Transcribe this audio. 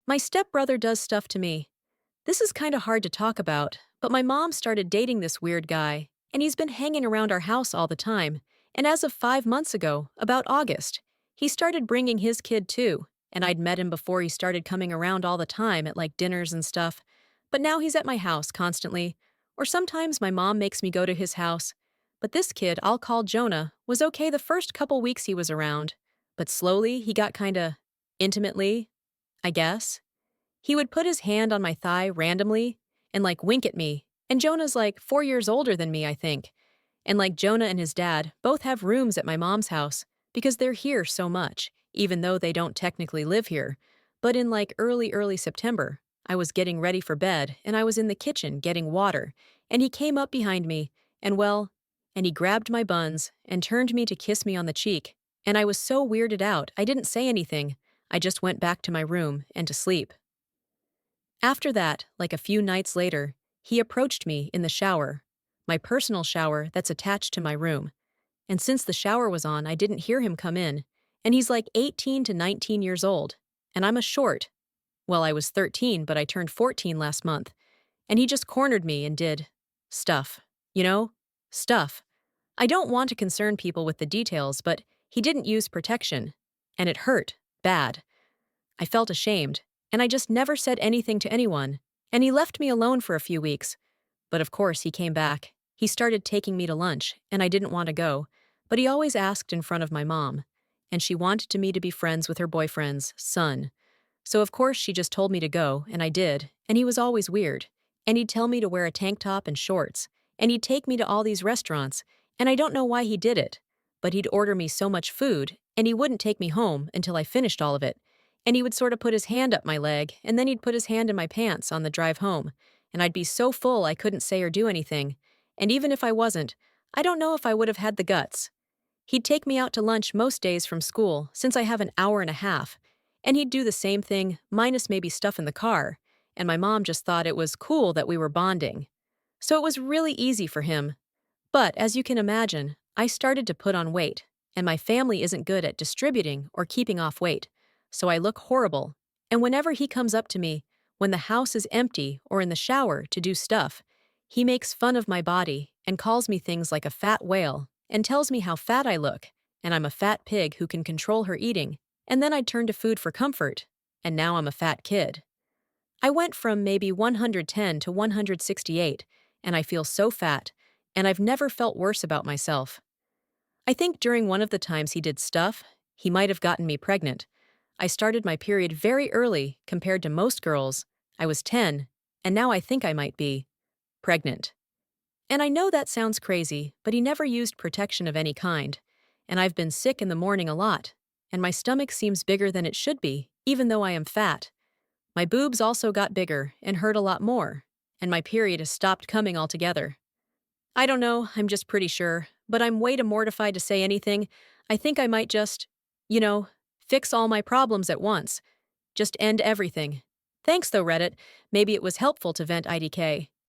My stepbrother does stuff to me. This is kinda hard to talk about, but my mom started dating this weird guy, and he's been hanging around our house all the time. And as of 5 months ago, about August, he started bringing his kid too, and I'd met him before he started coming around all the time at like dinners and stuff. But now he's at my house constantly, or sometimes my mom makes me go to his house. But this kid, I'll call Jonah, was okay the first couple weeks he was around, but slowly he got kinda intimately, I guess. He would put his hand on my thigh randomly and like wink at me. And Jonah's like 4 years older than me, I think. And like Jonah and his dad both have rooms at my mom's house because they're here so much, even though they don't technically live here. But in like early September, I was getting ready for bed and I was in the kitchen getting water. And he came up behind me and and he grabbed my buns and turned me to kiss me on the cheek. And I was so weirded out, I didn't say anything. I just went back to my room and to sleep. After that, like a few nights later, he approached me in the shower, my personal shower that's attached to my room. And since the shower was on, I didn't hear him come in. And he's like 18 to 19 years old. And I'm a short. Well, I was 13, but I turned 14 last month. And he just cornered me and did stuff. You know? Stuff. I don't want to concern people with the details, but he didn't use protection. And it hurt. Bad. I felt ashamed. And I just never said anything to anyone. And he left me alone for a few weeks. But of course, he came back. He started taking me to lunch, and I didn't want to go. But he always asked in front of my mom. And she wanted me to be friends with her boyfriend's son. So of course, she just told me to go, and I did. And he was always weird. And he'd tell me to wear a tank top and shorts. And he'd take me to all these restaurants. And I don't know why he did it. But he'd order me so much food, and he wouldn't take me home until I finished all of it. And he would sort of put his hand up my leg, and then he'd put his hand in my pants on the drive home. And I'd be so full I couldn't say or do anything. And even if I wasn't, I don't know if I would have had the guts. He'd take me out to lunch most days from school, since I have an hour and a half. And he'd do the same thing, minus maybe stuff in the car. And my mom just thought it was cool that we were bonding. So it was really easy for him. But as you can imagine, I started to put on weight. And my family isn't good at distributing or keeping off weight. So I look horrible. And whenever he comes up to me, when the house is empty or in the shower to do stuff, he makes fun of my body and calls me things like a fat whale and tells me how fat I look, and I'm a fat pig who can control her eating, and then I'd turn to food for comfort, and now I'm a fat kid. I went from maybe 110 to 168, and I feel so fat, and I've never felt worse about myself. I think during one of the times he did stuff, he might have gotten me pregnant. I started my period very early compared to most girls. I was 10, and now I think I might be pregnant. And I know that sounds crazy, but he never used protection of any kind. And I've been sick in the morning a lot, and my stomach seems bigger than it should be, even though I am fat. My boobs also got bigger and hurt a lot more, and my period has stopped coming altogether. I don't know, I'm just pretty sure, but I'm way too mortified to say anything. I think I might just, you know, fix all my problems at once. Just end everything. Thanks though, Reddit. Maybe it was helpful to vent IDK.